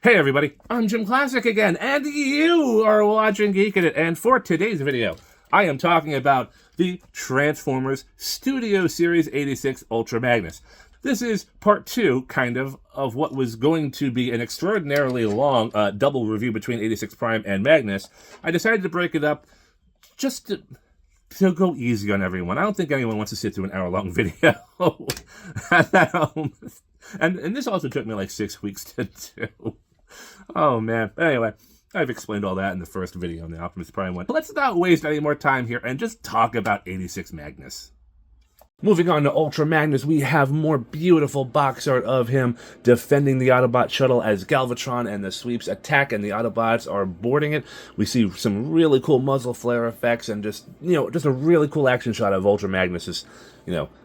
Hey everybody, I'm JimClassic again, and you are watching Geekin. And for today's video, I am talking about the Transformers Studio Series 86 Ultra Magnus. This is part 2, kind of what was going to be an extraordinarily long double review between 86 Prime and Magnus. I decided to break it up just to go easy on everyone. I don't think anyone wants to sit through an hour-long video at home. And this also took me like 6 weeks to do. Oh, man. Anyway, I've explained all that in the first video on the Optimus Prime one. But let's not waste any more time here and just talk about 86 Magnus. Moving on to Ultra Magnus, we have more beautiful box art of him defending the Autobot shuttle as Galvatron and the Sweeps attack and the Autobots are boarding it. We see some really cool muzzle flare effects and just a really cool action shot of Ultra Magnus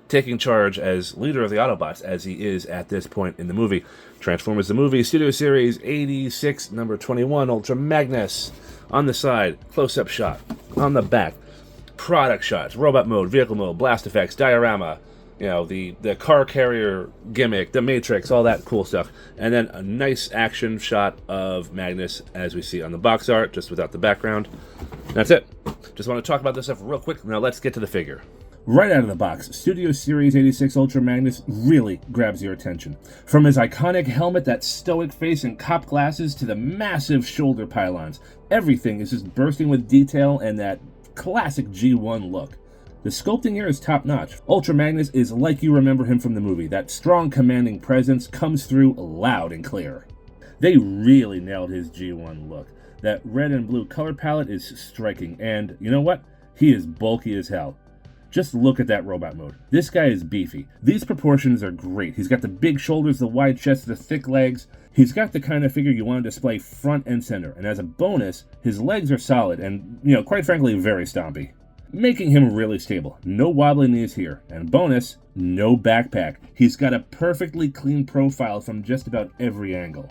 taking charge as leader of the Autobots as he is at this point in the movie. Transformers the movie, Studio Series 86, number 21, Ultra Magnus. On the side, close-up shot. On the back, product shots, robot mode, vehicle mode, blast effects, diorama, the car carrier gimmick, the Matrix, all that cool stuff. And then a nice action shot of Magnus as we see on the box art, just without the background. That's it. Just want to talk about this stuff real quick. Now let's get to the figure. Right out of the box, Studio Series 86 Ultra Magnus really grabs your attention. From his iconic helmet, that stoic face and cop glasses, to the massive shoulder pylons, everything is just bursting with detail and that classic G1 look. The sculpting here is top-notch. Ultra Magnus is like you remember him from the movie. That strong, commanding presence comes through loud and clear. They really nailed his G1 look. That red and blue color palette is striking, and you know what? He is bulky as hell. Just look at that robot mode. This guy is beefy. These proportions are great. He's got the big shoulders, the wide chest, the thick legs. He's got the kind of figure you want to display front and center. And as a bonus, his legs are solid and, quite frankly, very stompy, making him really stable. No wobbly knees here. And bonus, no backpack. He's got a perfectly clean profile from just about every angle.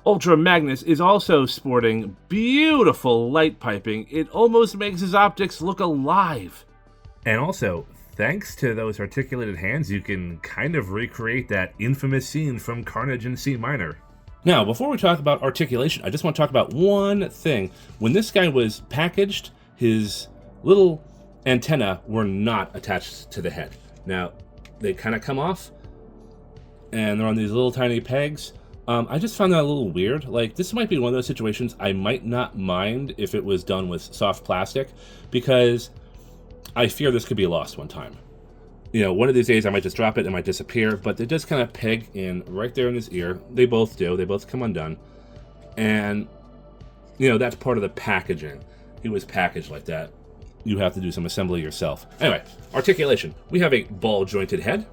Ultra Magnus is also sporting beautiful light piping. It almost makes his optics look alive. And also, thanks to those articulated hands, you can kind of recreate that infamous scene from Carnage in C minor. Now, before we talk about articulation, I just want to talk about one thing. When this guy was packaged, his little antennae were not attached to the head. Now, they kind of come off, and they're on these little tiny pegs. I just found that a little weird. Like, this might be one of those situations I might not mind if it was done with soft plastic, because I fear this could be lost one time. One of these days I might just drop it, it might disappear, but they just kind of peg in right there in his ear. They both do. They both come undone. And, that's part of the packaging. He was packaged like that. You have to do some assembly yourself. Anyway, articulation. We have a ball-jointed head.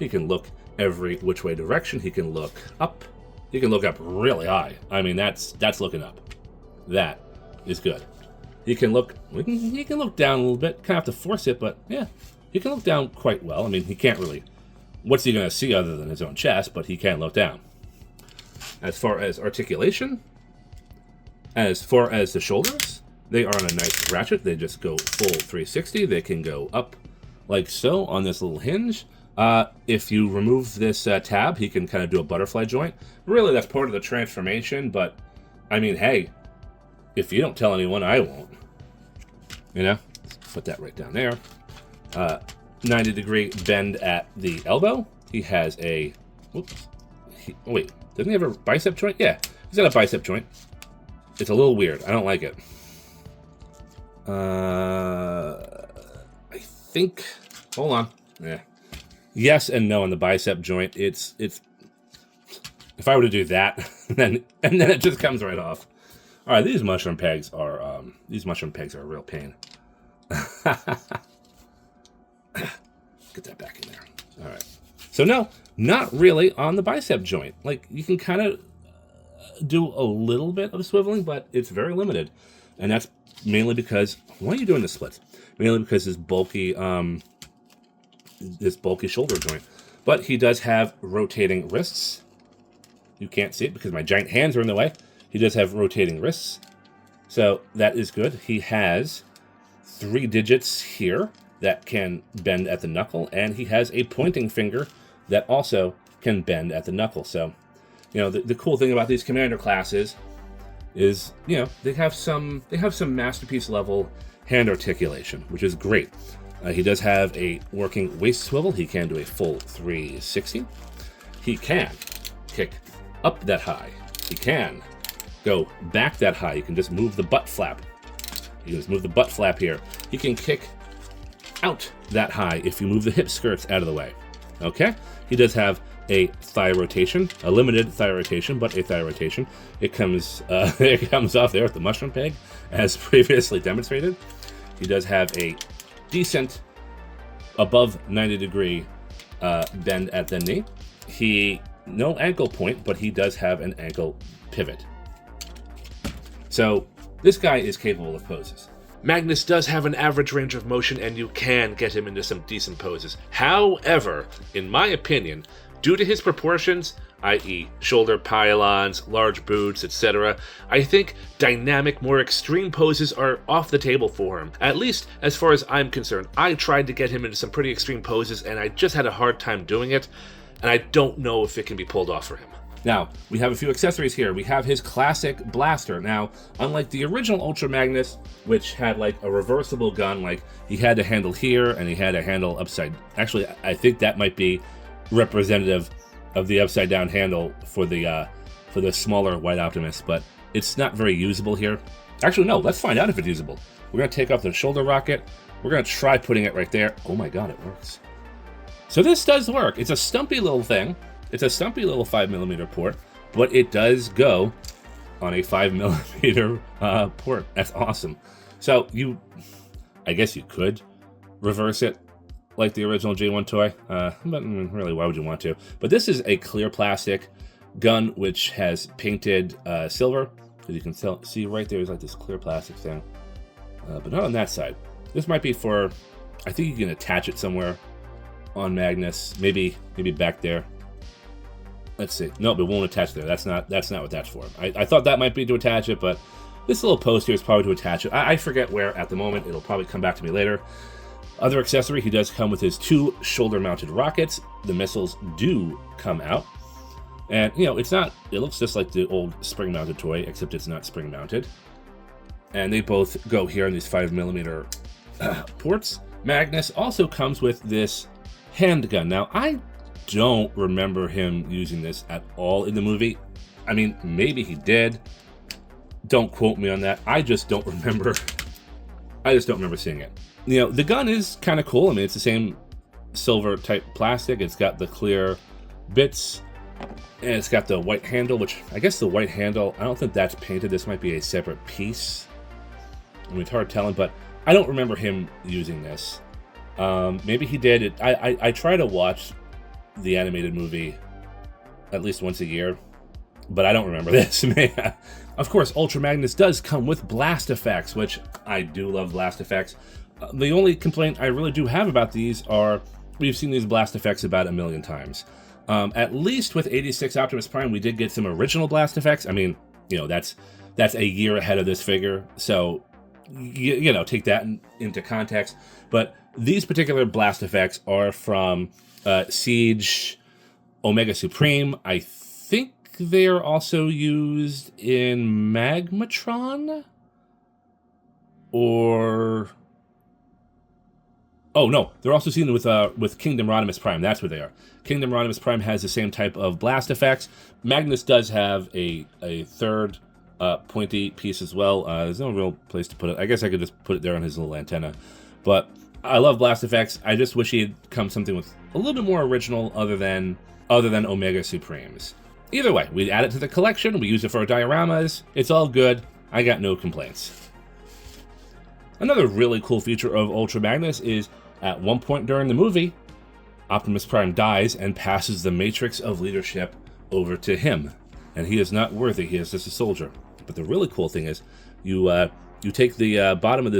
He can look every which way direction. He can look up. He can look up really high. I mean, that's looking up. That is good. He can look down a little bit. Kind of have to force it, but yeah, he can look down quite well. I mean, he can't really. What's he going to see other than his own chest? But he can look down. As far as articulation, as far as the shoulders, they are on a nice ratchet. They just go full 360. They can go up like so on this little hinge. If you remove this tab, he can kind of do a butterfly joint. Really, that's part of the transformation. But I mean, hey, if you don't tell anyone, I won't. Put that right down there. 90-degree bend at the elbow. He has a... Whoops. Wait, doesn't he have a bicep joint? Yeah, he's got a bicep joint. It's a little weird. I don't like it. I think... Hold on. Yeah. Yes and no on the bicep joint. It's... If I were to do that, and then it just comes right off. All right, these mushroom pegs are a real pain. Get that back in there. All right. So no, not really on the bicep joint. Like, you can kind of do a little bit of swiveling, but it's very limited, and that's mainly because why are you doing the splits? Mainly because his bulky shoulder joint. But he does have rotating wrists. You can't see it because my giant hands are in the way. He does have rotating wrists, so that is good. He has 3 digits here that can bend at the knuckle, and he has a pointing finger that also can bend at the knuckle. So You know, the cool thing about these commander classes is, you know, they have some masterpiece level hand articulation, which is great. He does have a working waist swivel. He can do a full 360. He can kick up that high. He can go back that high. You can just move the butt flap. You can just move the butt flap here. He can kick out that high if you move the hip skirts out of the way. Okay? He does have a thigh rotation, a limited thigh rotation, but a thigh rotation. It comes off there with the mushroom peg, as previously demonstrated. He does have a decent above 90-degree bend at the knee. No ankle point, but he does have an ankle pivot. So this guy is capable of poses. Magnus does have an average range of motion, and you can get him into some decent poses. However, in my opinion, due to his proportions, i.e. shoulder pylons, large boots, etc., I think dynamic, more extreme poses are off the table for him. At least as far as I'm concerned. I tried to get him into some pretty extreme poses, and I just had a hard time doing it, and I don't know if it can be pulled off for him. Now, we have a few accessories here. We have his classic blaster. Now, unlike the original Ultra Magnus, which had like a reversible gun, like he had a handle here and he had a handle upside. Actually, I think that might be representative of the upside down handle for the smaller White Optimus, but it's not very usable here. Actually, no, let's find out if it's usable. We're gonna take off the shoulder rocket. We're gonna try putting it right there. Oh my God, it works. So this does work. It's a stumpy little thing. It's a stumpy little 5mm port, but it does go on a 5mm port. That's awesome. So I guess you could reverse it like the original J1 toy, but really, why would you want to? But this is a clear plastic gun which has painted silver. As you can see right there is like this clear plastic thing, but not on that side. This might be for, I think you can attach it somewhere on Magnus, maybe back there. Let's see. Nope, it won't attach there. That's not what that's for. I thought that might be to attach it, but this little post here is probably to attach it. I forget where at the moment. It'll probably come back to me later. Other accessory, he does come with his 2 shoulder-mounted rockets. The missiles do come out. And, you know, it looks just like the old spring-mounted toy, except it's not spring-mounted. And they both go here on these 5mm ports. Magnus also comes with this handgun. Now, I don't remember him using this at all in the movie. I mean, maybe he did. Don't quote me on that. I just don't remember seeing it. You know, the gun is kind of cool. I mean, it's the same silver type plastic. It's got the clear bits, and it's got the white handle, which I guess the white handle, I don't think that's painted. This might be a separate piece. I mean, it's hard telling, but I don't remember him using this. Maybe he did. I try to watch the animated movie at least once a year, but I don't remember this. Of course, Ultra Magnus does come with blast effects, which I do love blast effects. The only complaint I really do have about these are we've seen these blast effects about 1 million times. At least with 86 Optimus Prime, we did get some original blast effects. I mean, you know, that's a year ahead of this figure, so you know, take that into context. But these particular blast effects are from Siege Omega Supreme. I think they are also used in Magmatron, or oh no, they're also seen with Kingdom Rodimus Prime. That's what they are. Kingdom Rodimus Prime has the same type of blast effects. Magnus does have a third pointy piece as well. There's no real place to put it. I guess I could just put it there on his little antenna, but I love blast effects. I just wish he'd come something with a little bit more original other than Omega Supremes. Either way, we add it to the collection. We use it for our dioramas. It's all good. I got no complaints. Another really cool feature of Ultra Magnus is at one point during the movie, Optimus Prime dies and passes the matrix of leadership over to him. And he is not worthy. He is just a soldier. But the really cool thing is you take the bottom of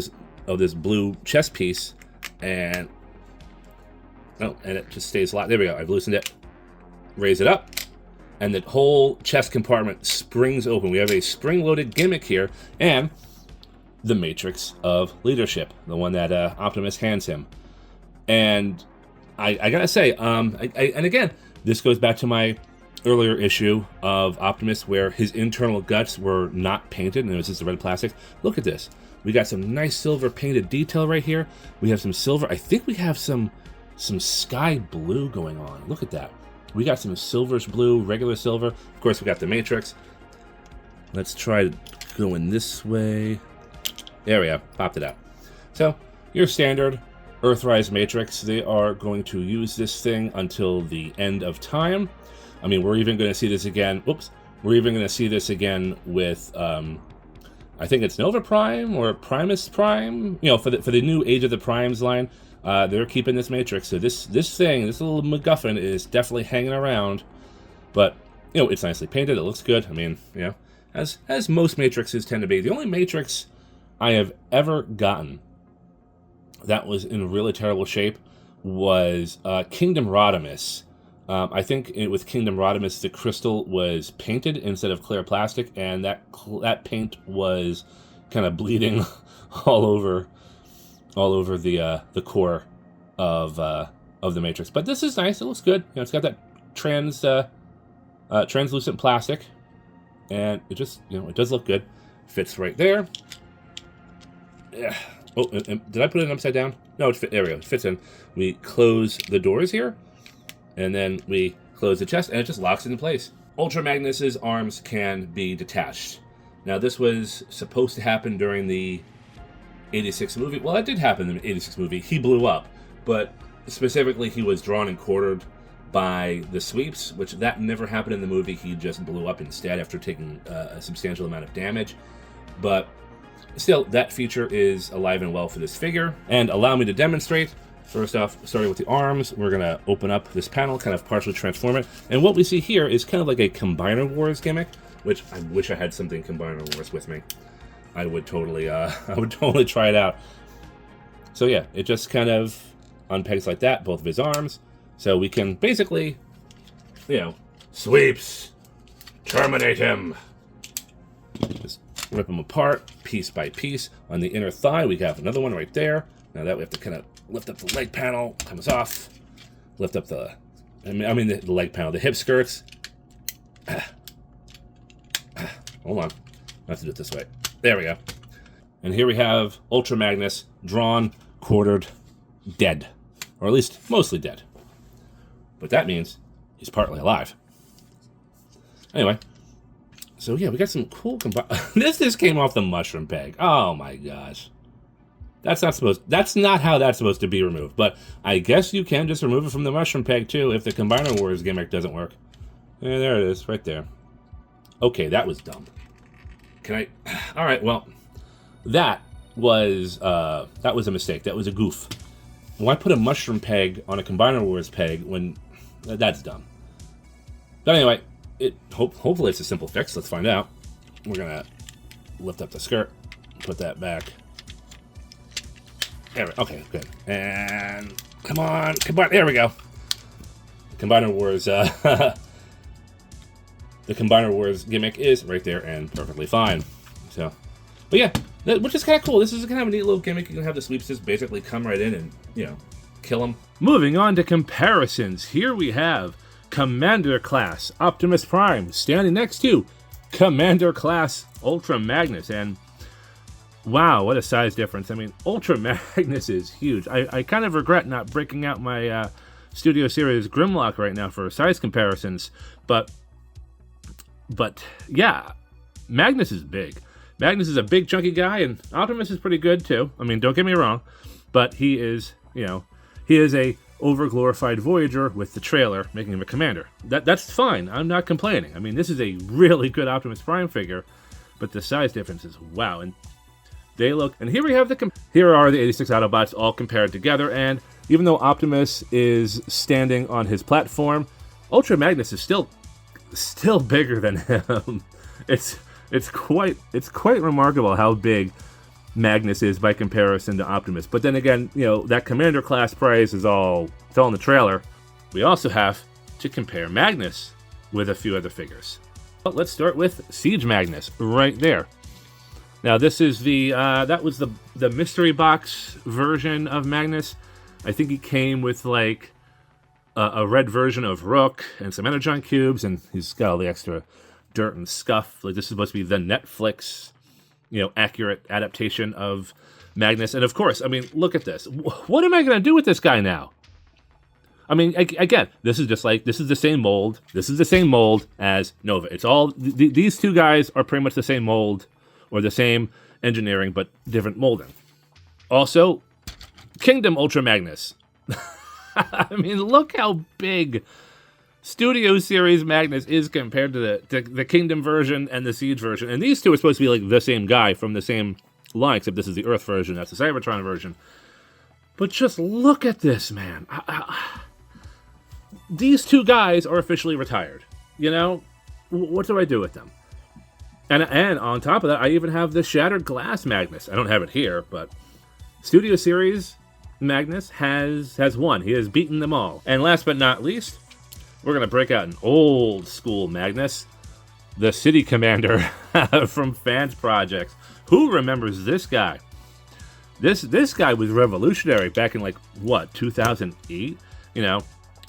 this blue chest piece and it just stays locked. There we go. I've loosened it. Raise it up, and the whole chest compartment springs open. We have a spring-loaded gimmick here, and the Matrix of Leadership, the one that Optimus hands him. And I gotta say, and again, this goes back to my earlier issue of Optimus where his internal guts were not painted and it was just the red plastic. Look at this. We got some nice silver painted detail right here. We have some silver. I think we have some sky blue going on. Look at that. We got some silverish blue, regular silver. Of course, we got the Matrix. Let's try going this way. There we go. Popped it out. So, your standard Earthrise Matrix. They are going to use this thing until the end of time. I mean, we're even going to see this again. Whoops. We're even going to see this again with, I think it's Nova Prime or Primus Prime. You know, for the new Age of the Primes line, they're keeping this Matrix. So this thing, this little MacGuffin is definitely hanging around. But, you know, it's nicely painted. It looks good. I mean, you know, as most Matrixes tend to be. The only Matrix I have ever gotten that was in really terrible shape was Kingdom Rodimus. I think with Kingdom Rodimus, the crystal was painted instead of clear plastic, and that paint was kind of bleeding all over the core of the Matrix. But this is nice. It looks good. You know, it's got that translucent plastic, and it just, you know, it does look good. Fits right there. Yeah. Oh, did I put it upside down? No, there we go. It fits in. We close the doors here, and then we close the chest, and it just locks into place. Ultra Magnus's arms can be detached. Now, this was supposed to happen during the 86 movie. Well, that did happen in the 86 movie. He blew up, but specifically, he was drawn and quartered by the sweeps, which that never happened in the movie. He just blew up instead after taking a substantial amount of damage. But still, that feature is alive and well for this figure. And allow me to demonstrate. First off, starting with the arms, we're going to open up this panel, kind of partially transform it. And what we see here is kind of like a Combiner Wars gimmick, which I wish I had something Combiner Wars with me. I would totally try it out. So yeah, it just kind of unpegs like that, both of his arms. So we can basically, you know, sweeps, terminate him. Just rip him apart, piece by piece. On the inner thigh, we have another one right there. Now that we have to kind of lift up the leg panel, comes off. Lift up the leg panel, the hip skirts. Hold on, I have to do it this way. There we go. And here we have Ultra Magnus, drawn, quartered, dead. Or at least mostly dead. But that means he's partly alive. Anyway. So yeah, we got some cool this came off the mushroom peg. Oh my gosh. That's not how that's supposed to be removed. But I guess you can just remove it from the mushroom peg too if the Combiner Wars gimmick doesn't work. Yeah, there it is, right there. Okay, that was dumb. Alright, well, that was a mistake. That was a goof. Why put a mushroom peg on a Combiner Wars peg when that's dumb? But anyway, hopefully it's a simple fix. Let's find out. We're gonna lift up the skirt, put that back. There, okay, good. And come on, there we go. Combiner Wars, the Combiner Wars gimmick is right there and perfectly fine. So, but yeah, which is kind of cool. This is kind of a neat little gimmick. You can have the sweeps just basically come right in and, you know, kill them. Moving on to comparisons. Here we have Commander Class Optimus Prime standing next to Commander Class Ultra Magnus, and wow, what a size difference. I mean, Ultra Magnus is huge. I kind of regret not breaking out my Studio Series Grimlock right now for size comparisons, but yeah, Magnus is big. Magnus is a big chunky guy, and Optimus is pretty good too. I mean, don't get me wrong, but he is, you know, he is a over-glorified Voyager with the trailer making him a commander. That's fine. I'm not complaining. I mean, this is a really good Optimus Prime figure, but the size difference is wow. And they look, and here we have here are the 86 Autobots all compared together, and even though Optimus is standing on his platform, Ultra Magnus is still bigger than him. It's quite remarkable how big Magnus is by comparison to Optimus. But then again, you know, that Commander Class price is all in the trailer. We also have to compare Magnus with a few other figures. Well, let's start with Siege Magnus right there. Now this is that was the mystery box version of Magnus. I think he came with like a red version of Rook and some Energon cubes, and he's got all the extra dirt and scuff. Like, this is supposed to be the Netflix, accurate adaptation of Magnus. And of course, I mean, look at this. What am I going to do with this guy now? I mean, again, this is the same mold. This is the same mold as Nova. It's all, these two guys are pretty much the same mold, or the same engineering, but different molding. Also, Kingdom Ultra Magnus. I mean, look how big Studio Series Magnus is compared to the Kingdom version and the Siege version. And these two are supposed to be like the same guy from the same line, except this is the Earth version, that's the Cybertron version. But just look at this, man. These two guys are officially retired. What do I do with them? And on top of that, I even have the Shattered Glass Magnus. I don't have it here, but Studio Series Magnus has won. He has beaten them all. And last but not least, we're going to break out an old school Magnus, the City Commander from Fans Projects. Who remembers this guy? This guy was revolutionary back in, 2008?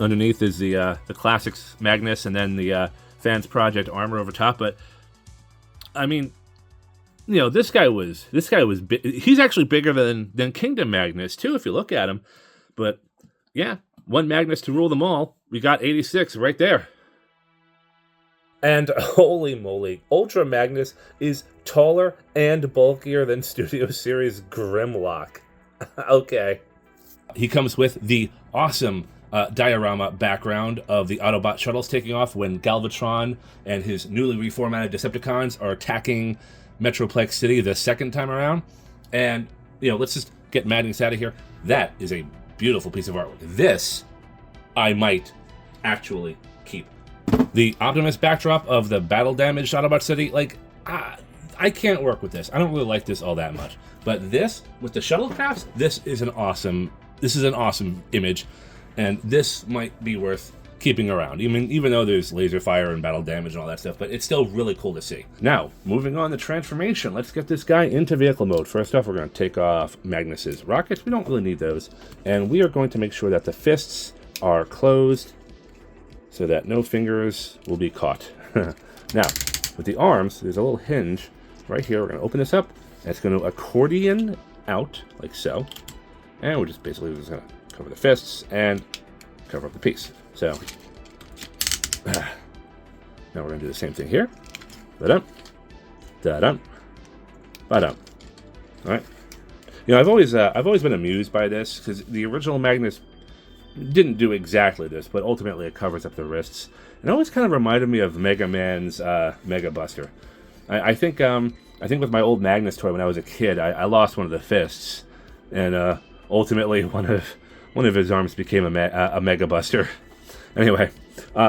Underneath is the Classics Magnus and then the Fans Project armor over top. But I mean, this guy was big. He's actually bigger than Kingdom Magnus too, if you look at him. But yeah, one Magnus to rule them all. We got 86 right there. And holy moly, Ultra Magnus is taller and bulkier than Studio Series Grimlock. Okay. He comes with the awesome diorama background of the Autobot shuttles taking off when Galvatron and his newly reformatted Decepticons are attacking Metroplex City the second time around. And, let's just get Magnus out of here. That is a beautiful piece of artwork. This, I might actually keep. The Optimus backdrop of the battle-damaged Autobot City, I can't work with this. I don't really like this all that much. But this, with the shuttlecrafts, this is an awesome image. And this might be worth keeping around, even though there's laser fire and battle damage and all that stuff, but it's still really cool to see. Now, moving on to transformation, let's get this guy into vehicle mode. First off, we're going to take off Magnus's rockets. We don't really need those. And we are going to make sure that the fists are closed so that no fingers will be caught. Now, with the arms, there's a little hinge right here. We're going to open this up, and it's going to accordion out like so. And we're just basically just going to cover the fists and cover up the piece. So now we're going to do the same thing here. Da-dum, da-dum, ba-dum. All right. I've always been amused by this because the original Magnus didn't do exactly this, but ultimately it covers up the wrists. It always kind of reminded me of Mega Man's Mega Buster. I think with my old Magnus toy when I was a kid, I lost one of the fists, and ultimately one of his arms became a Mega Buster. Anyway,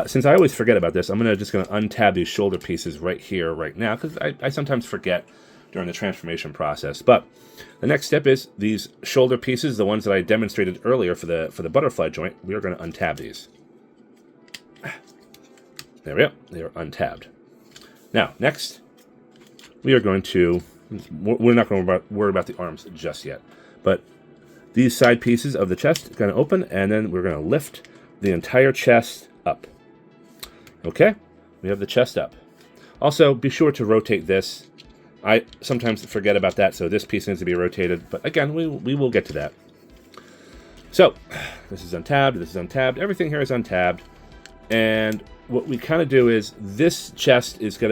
since I always forget about this, I'm just going to untab these shoulder pieces right here, right now, because I sometimes forget during the transformation process. But the next step is these shoulder pieces, the ones that I demonstrated earlier for the butterfly joint. We are going to untab these. There we go. They are untabbed. Now, next, we are going to... We're not going to worry about the arms just yet. But these side pieces of the chest are going to open, and then we're going to lift the entire chest up. Okay? We have the chest up. Also, be sure to rotate this. I sometimes forget about that, so this piece needs to be rotated. But again, we will get to that. So, this is untabbed, this is untabbed. Everything here is untabbed. And what we kind of do is, this chest is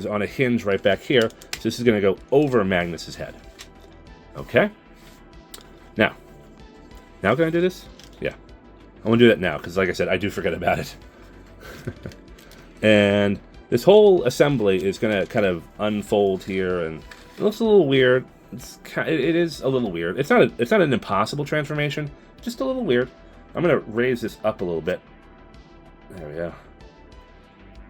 on a hinge right back here. So this is going to go over Magnus's head. Okay? Now can I do this? Yeah. I want to do that now, because like I said, I do forget about it. And this whole assembly is going to kind of unfold here, and it looks a little weird. It is a little weird. It's not an impossible transformation, just a little weird. I'm going to raise this up a little bit. There we go.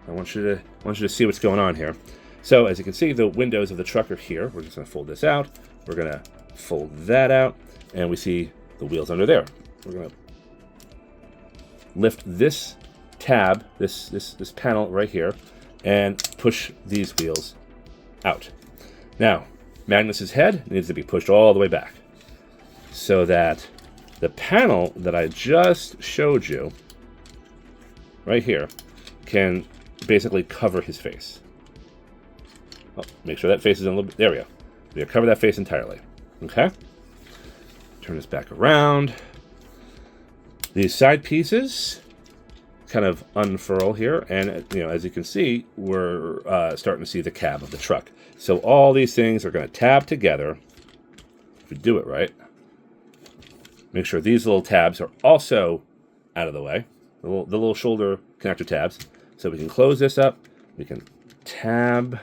I want you to see what's going on here. So as you can see, the windows of the truck are here. We're just going to fold this out. We're going to fold that out, and we see the wheels under there. We're going to lift this tab, this panel right here, and push these wheels out. Now, Magnus's head needs to be pushed all the way back so that the panel that I just showed you right here can basically cover his face. Oh, make sure that face is in a little bit. There we go. We're going to cover that face entirely. Okay? Turn this back around. These side pieces kind of unfurl here, and as you can see, we're starting to see the cab of the truck. So all these things are going to tab together. If we do it right, make sure these little tabs are also out of the way. The little shoulder connector tabs. So we can close this up. We can tab.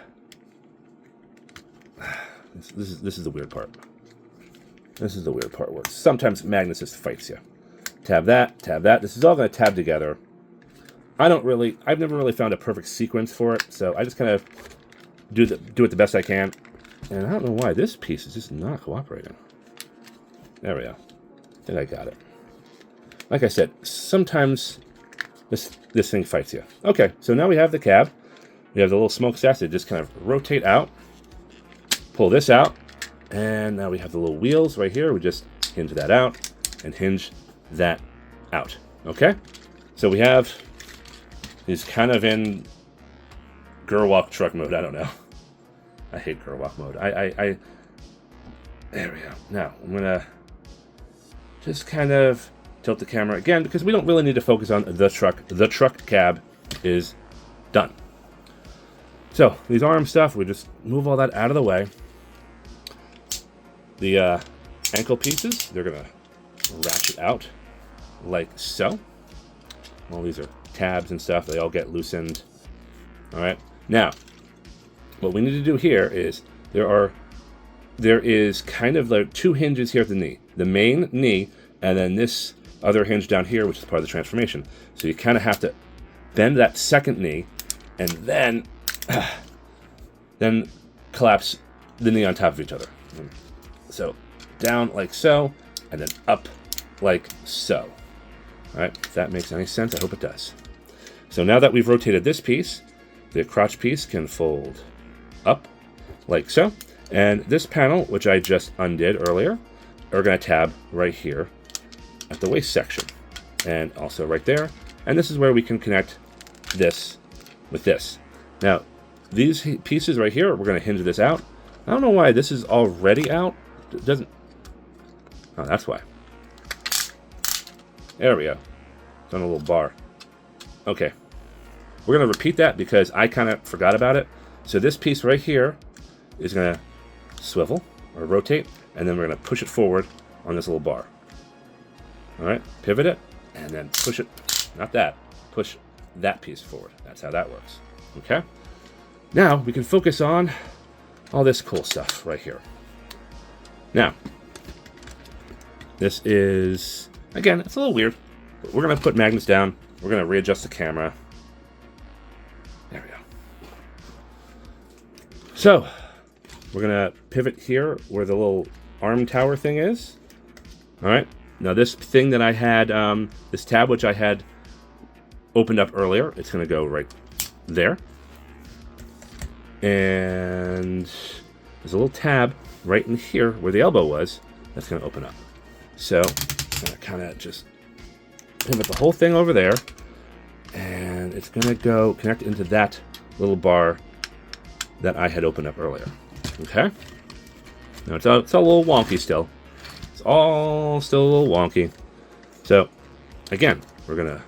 This is the weird part. This is the weird part where sometimes Magnus just fights you. Tab that, tab that. This is all going to tab together. I've never really found a perfect sequence for it, so I just kind of do it the best I can. And I don't know why this piece is just not cooperating. There we go. I think I got it. Like I said, sometimes this thing fights you. Okay, so now we have the cab. We have the little smokestacks that just kind of rotate out. Pull this out. And now we have the little wheels right here. We just hinge that out and hinge that out. Okay? So we have these kind of in Gerwalk truck mode. I don't know. I hate Gerwalk mode. There we go. Now, I'm going to just kind of tilt the camera again because we don't really need to focus on the truck. The truck cab is done. So, these arm stuff, we just move all that out of the way. The ankle pieces, they're going to ratchet out like so. All these are tabs and stuff. They all get loosened. All right. Now, what we need to do here is there is kind of like two hinges here at the knee. The main knee, and then this other hinge down here, which is part of the transformation. So you kind of have to bend that second knee, and then collapse the knee on top of each other. So down like so, and then up like so. All right, if that makes any sense, I hope it does. So now that we've rotated this piece, the crotch piece can fold up like so. And this panel, which I just undid earlier, are going to tab right here at the waist section. And also right there. And this is where we can connect this with this. Now, these pieces right here, we're going to hinge this out. I don't know why this is already out. It doesn't... Oh, that's why. There we go. It's on a little bar. Okay. We're going to repeat that because I kind of forgot about it. So this piece right here is going to swivel or rotate, and then we're going to push it forward on this little bar. All right, pivot it, and then push it, not that, push that piece forward. That's how that works. Okay? Now we can focus on all this cool stuff right here. Now, this is, again, it's a little weird, but we're going to put Magnus down. We're going to readjust the camera. There we go. So, we're going to pivot here where the little arm tower thing is. All right. Now, this thing that I had, this tab which I had opened up earlier, it's going to go right there. And there's a little tab right in here where the elbow was that's going to open up. So, I'm going to kind of just pivot the whole thing over there. And it's going to go connect into that little bar that I had opened up earlier. Okay? Now, it's a little wonky still. It's all still a little wonky. So, again, we're going to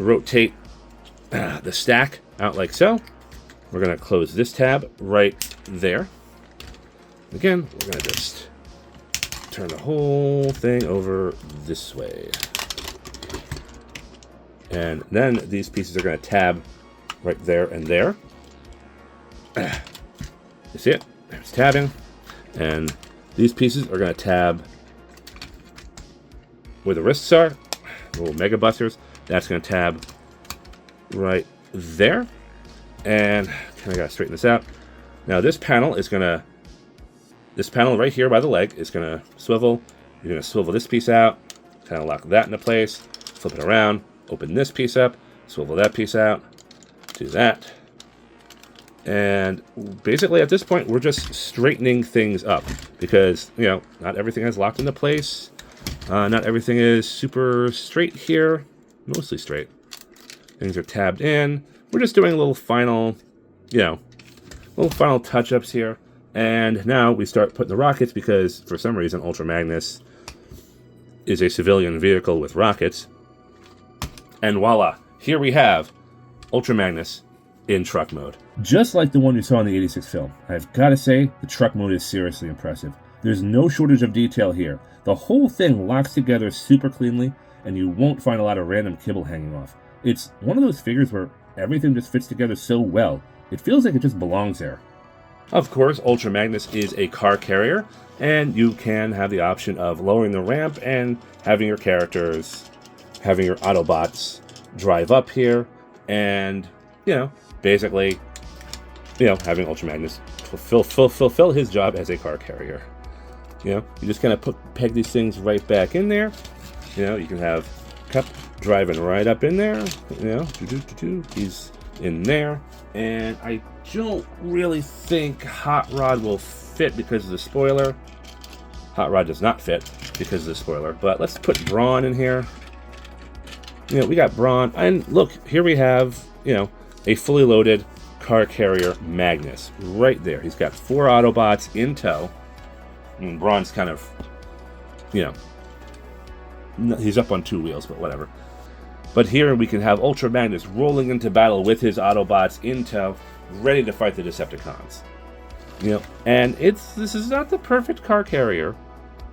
rotate the stack out like so. We're going to close this tab right there. Again, we're going to just turn the whole thing over this way. And then these pieces are going to tab right there and there. You see it? There's tabbing. And these pieces are going to tab where the wrists are. Little mega busters. That's going to tab right there. And kind of got to straighten this out. Now this panel is going to, this panel right here by the leg is going to swivel. You're going to swivel this piece out. Kind of lock that into place. Flip it around. Open this piece up. Swivel that piece out. Do that. And basically at this point, we're just straightening things up because, you know, not everything is locked into place. Not everything is super straight here. Mostly straight. Things are tabbed in. We're just doing a little final, little final touch-ups here. And now we start putting the rockets because, for some reason, Ultra Magnus is a civilian vehicle with rockets. And voila, here we have Ultra Magnus in truck mode. Just like the one you saw in the 86 film, I've got to say, the truck mode is seriously impressive. There's no shortage of detail here. The whole thing locks together super cleanly, and you won't find a lot of random kibble hanging off. It's one of those figures where everything just fits together so well. It feels like it just belongs there. Of course, Ultra Magnus is a car carrier, and you can have the option of lowering the ramp and having your characters, having your Autobots drive up here, and, basically, having Ultra Magnus fulfill his job as a car carrier. You just kind of peg these things right back in there. You can have Cup driving right up in there. He's in there. And I don't really think Hot Rod will fit because of the spoiler. Hot Rod does not fit because of the spoiler. But let's put Brawn in here. We got Brawn. And look, here we have, a fully loaded car carrier Magnus right there. He's got 4 Autobots in tow. And Brawn's kind of, he's up on 2 wheels, but whatever. But here we can have Ultra Magnus rolling into battle with his Autobots in tow, ready to fight the Decepticons. And this is not the perfect car carrier,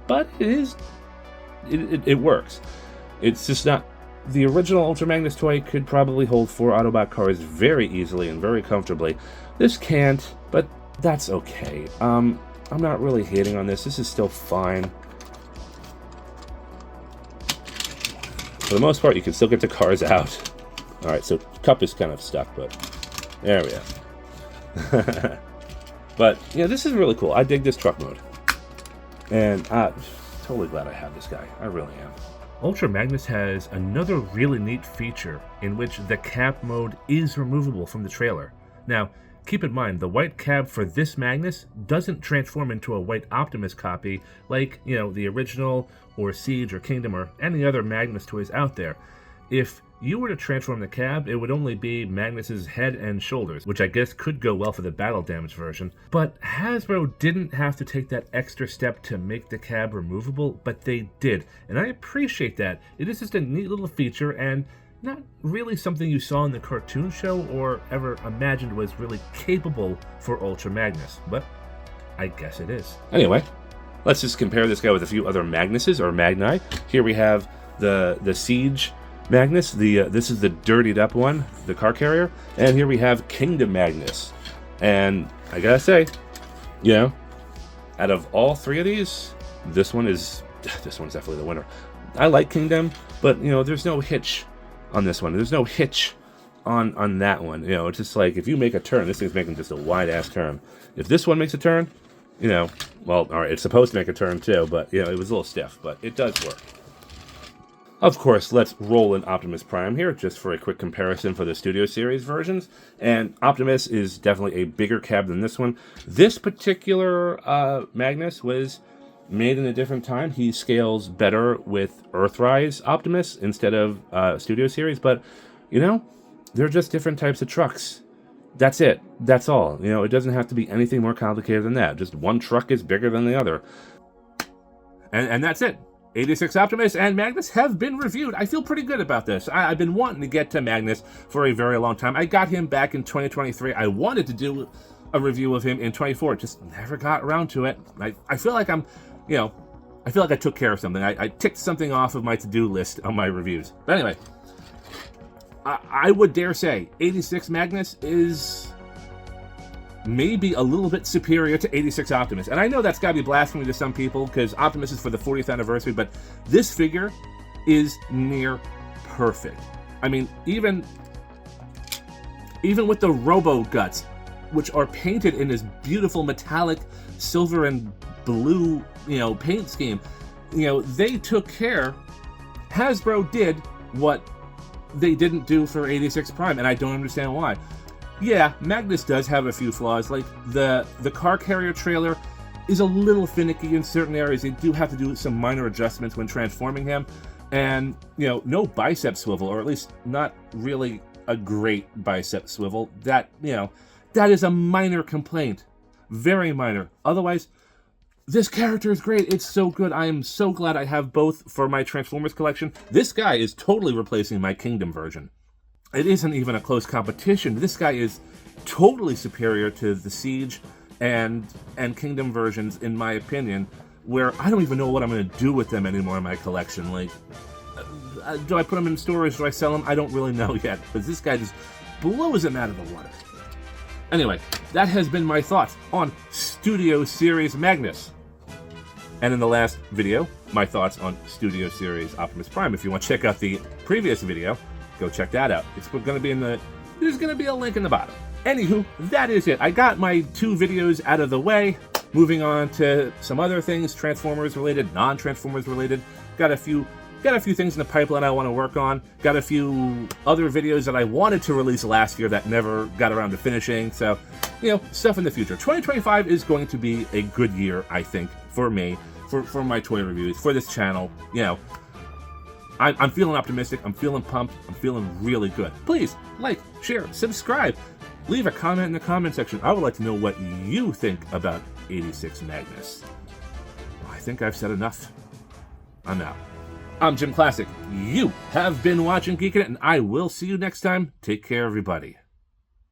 but it works. It's just not. The original Ultra Magnus toy could probably hold 4 Autobot cars very easily and very comfortably. This can't, but that's okay. I'm not really hating on this. This is still fine. For the most part, you can still get the cars out. Alright, so Cup is kind of stuck, but there we go. But, this is really cool. I dig this truck mode. And I'm totally glad I have this guy. I really am. Ultra Magnus has another really neat feature in which the cab mode is removable from the trailer. Now, keep in mind, the white cab for this Magnus doesn't transform into a white Optimus copy like, the original or Siege or Kingdom or any other Magnus toys out there. If you were to transform the cab, it would only be Magnus's head and shoulders, which I guess could go well for the battle damage version. But Hasbro didn't have to take that extra step to make the cab removable, but they did. And I appreciate that. It is just a neat little feature and not really something you saw in the cartoon show or ever imagined was really capable for Ultra Magnus, but I guess it is. Anyway, let's just compare this guy with a few other Magnuses or Magni. Here we have the Siege Magnus. This is the dirtied up one, the car carrier, and here we have Kingdom Magnus. And I gotta say, out of all 3 of these, this one's definitely the winner. I like Kingdom, but there's no hitch on this one. There's no hitch on that one. It's just like if you make a turn, this thing's making just a wide ass turn. If this one makes a turn, well, all right, it's supposed to make a turn too, but it was a little stiff, but it does work. Of course, let's roll in Optimus Prime here, just for a quick comparison for the Studio Series versions. And Optimus is definitely a bigger cab than this one. This particular Magnus was made in a different time. He scales better with Earthrise Optimus instead of Studio Series, but, they're just different types of trucks. That's it. That's all. It doesn't have to be anything more complicated than that. Just one truck is bigger than the other. And that's it. 86 Optimus and Magnus have been reviewed. I feel pretty good about this. I've been wanting to get to Magnus for a very long time. I got him back in 2023. I wanted to do a review of him in 24. Just never got around to it. I feel like I'm, I feel like I took care of something. I ticked something off of my to-do list on my reviews. But anyway, I would dare say 86 Magnus is maybe a little bit superior to 86 Optimus. And I know that's got to be blasphemy to some people because Optimus is for the 40th anniversary, but this figure is near perfect. I mean, even with the Robo Guts, which are painted in this beautiful metallic silver and blue, paint scheme, they took care. Hasbro did what they didn't do for 86 Prime, and I don't understand why. Yeah, Magnus does have a few flaws, like the car carrier trailer is a little finicky in certain areas. They do have to do some minor adjustments when transforming him, and no bicep swivel, or at least not really a great bicep swivel. That, that is a minor complaint. Very minor. Otherwise, this character is great. It's so good. I am so glad I have both for my Transformers collection. This guy is totally replacing my Kingdom version. It isn't even a close competition. This guy is totally superior to the Siege and Kingdom versions, in my opinion, where I don't even know what I'm going to do with them anymore in my collection. Like, do I put them in storage? Do I sell them? I don't really know yet, but this guy just blows them out of the water. Anyway, that has been my thoughts on Studio Series Magnus. And in the last video, my thoughts on Studio Series Optimus Prime. If you want to check out the previous video, go check that out. It's going to be there's going to be a link in the bottom. Anywho, that is it. I got my 2 videos out of the way. Moving on to some other things, Transformers related, non-Transformers related. Got a few things in the pipeline I want to work on. Got a few other videos that I wanted to release last year that never got around to finishing. So, stuff in the future. 2025 is going to be a good year, I think, for me, for my toy reviews, for this channel. I'm feeling optimistic. I'm feeling pumped. I'm feeling really good. Please, like, share, subscribe. Leave a comment in the comment section. I would like to know what you think about 86 Magnus. I think I've said enough. I'm out. I'm JimClassic. You have been watching Geekin', and I will see you next time. Take care, everybody.